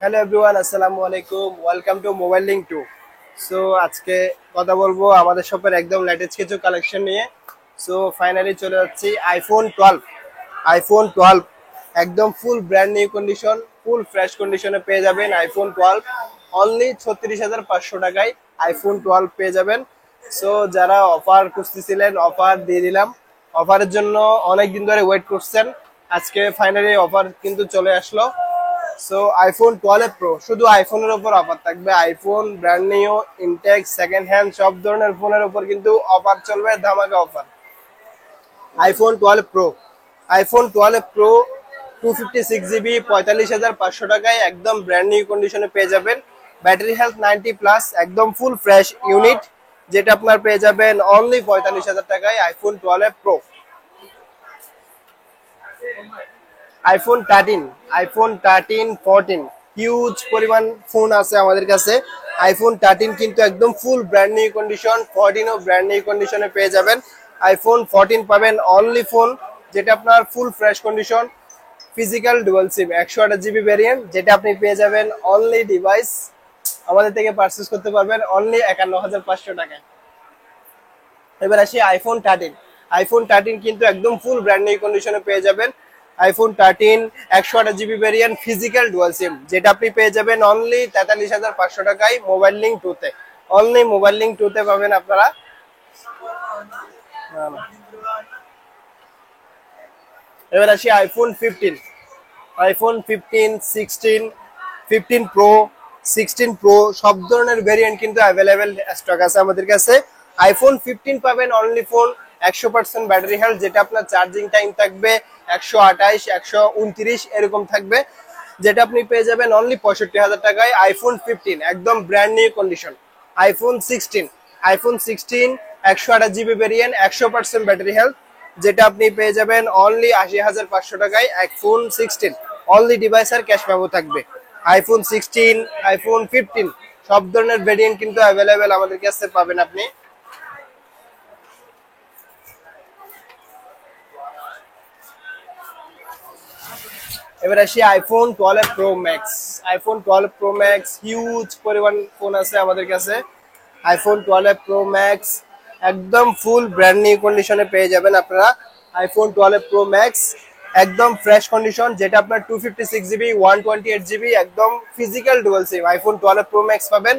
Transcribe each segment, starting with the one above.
Hello everyone, আসসালামু আলাইকুম। Welcome to mobile link to. So আজকে কথা বলবো আমাদের শপের একদম লেটেস্ট কিছু কালেকশন নিয়ে। সো ফাইনালি চলে যাচ্ছি আইফোন 12 একদম full brand new condition, full fresh কন্ডিশনে পেয়ে যাবেন আইফোন 12 অনলি 36,500 টাকায় আইফোন 12 পেয়ে যাবেন। সো যারা অফার খুঁজতেছিলেন, অফার দিয়ে দিলাম। অফারের জন্য অনেক দিন ধরে ওয়েট করছেন, আজকে ফাইনালি অফার কিন্তু চলে আসলো। সো আইফোন 12 প্রো শুধু আইফোনের উপর অফার থাকবে। IPhone brand new, intact, second hand সব ধরনের ফোনের উপর কিন্তু অফার চলবে, ধামাকা অফার। আইফোন 12 প্রো 256 জিবি 45,500 টাকায় একদম ব্র্যান্ড নিউ কন্ডিশনে পেয়ে যাবেন। ব্যাটারি হেলথ 90+, একদম ফুল ফ্রেশ ইউনিট, যেটা আপনার পেয়ে যাবেন অনলি 45,000 টাকায় আইফোন 12 প্রো। আইফোন 13, 14 হিউজ পরিমাণ ফোন আছে আমাদের কাছে। আইফোন 13 কিন্তু একদম ফুল ব্র্যান্ড নিউ কন্ডিশন, 14ও ব্র্যান্ড নিউ কন্ডিশনে পেয়ে যাবেন। আইফোন 14 পাবেন অনলি ফোন, যেটা আপনার full fresh condition, physical dual SIM 128 GB variant, যেটা আপনি পেয়ে যাবেন অনলি ডিভাইস আমাদের থেকে পারচেস করতে পারবেন অনলি 51,500 টাকায়। এবার আসি আইফোন 13 কিন্তু একদম ফুল ব্র্যান্ড নিউ কন্ডিশনে পেয়ে যাবেন। IPhone 13 128 GB variant, physical dual SIM, যেটা আপনি পেয়ে যাবেন অনলি 43,500 টাকায় মোবাইল লিঙ্ক টুতে। অনলি মোবাইল লিঙ্ক টুতে পাবেন আপনারা। এবার আসি আইফোন 15, 16, 15 প্রো, 16 প্রো সব ধরনের ভেরিয়েন্ট কিন্তু অ্যাভেলেবেল স্টক আছে আমাদের কাছে। আইফোন 15 পাবেন অনলি ফোন 100% ব্যাটারি হেলথ, যেটা আপনার চার্জিং টাইম থাকবে 128, 129 এরকম থাকবে, যেটা আপনি পেয়ে যাবেন অনলি 65,000 টাকায় আইফোন 15 একদম brand new condition. IPhone 16 128 GB variant, 100% battery health, যেটা আপনি পেয়ে যাবেন অনলি 80,500 টাকায় আইফোন 16। অনলি ডিভাইস আর ক্যাশ মেমো থাকবে। আইফোন 16, আইফোন 15 সব ধরনের ভেরিয়েন্ট কিন্তু অ্যাভেলেবেল আমাদের কাছে পাবেন আপনি। এবার আসি আইফোন 12 প্রো ম্যাক্স হিউজ পরিমাণ ফোন আছে আমাদের কাছে। আইফোন 12 প্রো ম্যাক্স একদম ফুল ব্র্যান্ড নিউ কন্ডিশনে পেয়ে যাবেন আপনারা। আইফোন 12 প্রো ম্যাক্স একদম ফ্রেশ কন্ডিশন, যেটা আপনার 256 জিবি 128 জিবি একদম ফিজিক্যাল ডুয়াল সিম। আইফোন 12 প্রো ম্যাক্স পাবেন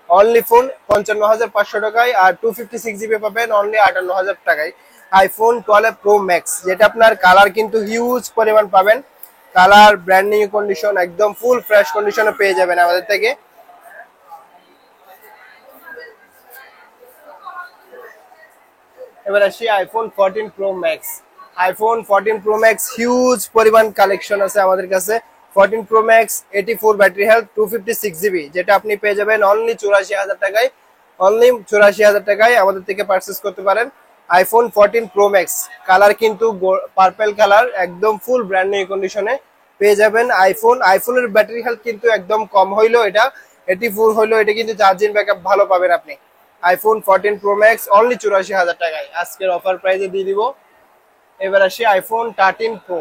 অনলি ফোন 55,500 টাকায়, আর 256 জিবি পাবেন অনলি 58,000 টাকায় আইফোন 12 প্রো ম্যাক্স, যেটা আপনার কালার কিন্তু হিউজ পরিমাণ পাবেন। কালার ব্র্যান্ড নিউ কন্ডিশন, একদম ফুল ফ্রেশ কন্ডিশনে পেয়ে যাবেন আমাদের থেকে। এবার আসি আইফোন 14 প্রো ম্যাক্স হিউজ পরিমাণ কালেকশন আছে আমাদের কাছে। 14 pro max 84 battery health 256 GB, যেটা আপনি পেয়ে যাবেন অনলি 84,000 টাকায়। অনলি 84,000 টাকায় আমাদের থেকে পারচেস করতে পারেন আইফোন 14 প্রো ম্যাক্স। কালার কিন্তু পার্পেল কালার, একদম ফুল ব্র্যান্ড নিউ কন্ডিশনে পেয়ে যাবেন। আইফোনের ব্যাটারি হেলথ কিন্তু একদম কম হইলো, এটা 84 হইলো, এটা কিন্তু চার্জিং ব্যাকআপ ভালো পাবেন আপনি। আইফোন 14 প্রো ম্যাক্স অনলি 84,000 টাকায় আজকের অফার প্রাইসে দিয়ে দিব। এবার আসি iPhone 13 pro.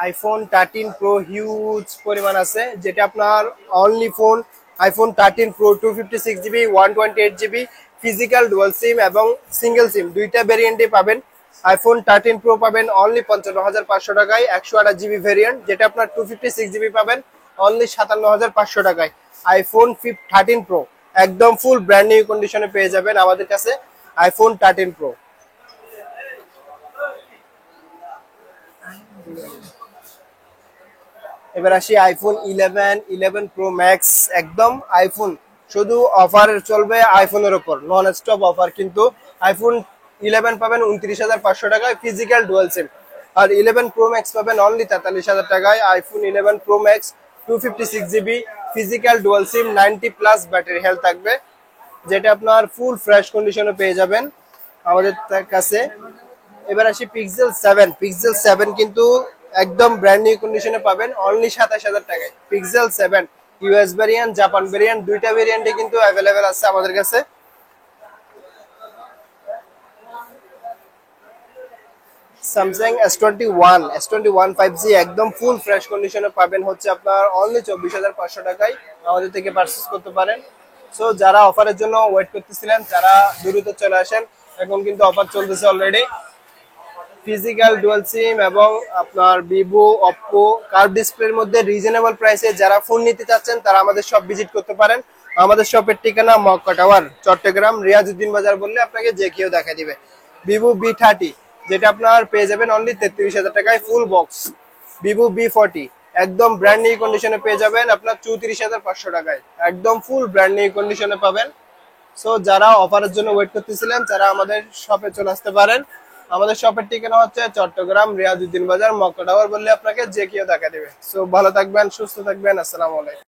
IPhone 13 pro huge পরিমাণ আছে, যেটা আপনার only phone iPhone 13 pro 256 GB 128 GB physical dual SIM এবং সিঙ্গেল সিম দুইটা ভেরিয়েন্টে পাবেন। আইফোন 13 প্রো পাবেন অনলি 55,500 টাকায় 128 জিবি ভেরিয়েন্ট, যেটা আপনার 256 জিবি পাবেন অনলি 57,500 টাকায় আইফোন 13 প্রো একদম ফুল ব্র্যান্ড নিউ কন্ডিশনে পেয়ে যাবেন আমাদের কাছে আইফোন 13 প্রো। এবার আসি আইফোন 11 প্রো ম্যাক্স একদম আইফোন, শুধু অফার চলবে আইফোনের উপর, নন স্টপ অফার কিন্তু। আইফোন 11 পাবেন 29,500 টাকায় ফিজিক্যাল ডুয়াল সিম, আর 11 প্রো ম্যাক্স পাবেন অনলি 43,000 টাকায় iPhone 11 pro max 256 GB physical dual SIM 90+ battery health থাকবে, যেটা আপনার ফুল ফ্রেশ কন্ডিশনে পেয়ে যাবেন আমাদের কাছে। এবার আসি পিক্সেল 7 কিন্তু একদম ব্র্যান্ড নিউ কন্ডিশনে পাবেন অনলি 27,000 টাকায় pixel 7 US variant, Japan variant দুইটা ভেরিয়েন্টে কিন্তু অ্যাভেলেবেল আছে আমাদের কাছে। স্যামসাং S21 5G একদম ফুল ফ্রেশ কন্ডিশনে পাবেন হচ্ছে আপনার অনলি 24,500 টাকায় আমাদের থেকে পারচেজ করতে পারেন। সো যারা অফারের জন্য ওয়েট করতেছিলেন তারা দ্রুত চলে আসেন, এখন কিন্তু অফার চলতেছে অলরেডি। ফিজিক্যাল ডুয়াল সিম এবং আপনার ভিভো, অপ্পো কার্ভ ডিসপ্লের মধ্যে রিজনেবল প্রাইসে যারা ফোন নিতে চাচ্ছেন তারা আমাদের শপ ভিজিট করতে পারেন। আমাদের শপের ঠিকানা মক্কা টাওয়ার, চট্টগ্রাম, রিয়াজউদ্দিন বাজার বললে আপনাকে যে কেউ দেখা দিবে। ভিভো B30 যেটা আপনার পেয়ে যাবেন অনলি 33,000 টাকায় ফুল বক্স। ভিভো B40 একদম ব্র্যান্ড নিউ কন্ডিশনে পেয়ে যাবেন আপনার 34,500 টাকায়, একদম ফুল ব্র্যান্ড নিউ কন্ডিশনে পাবেন। সো যারা অফারের জন্য ওয়েট করতেছিলেন তারা আমাদের শপে চলে আসতে পারেন। আমাদের শপের ঠিকানা হচ্ছে চট্টগ্রাম, রিয়াজউদ্দিন বাজার, মক্কা টাওয়ার বললে আপনাকে যে কেউ দেখা দিবে। সো ভালো থাকবেন, সুস্থ থাকবেন, আসসালামু আলাইকুম।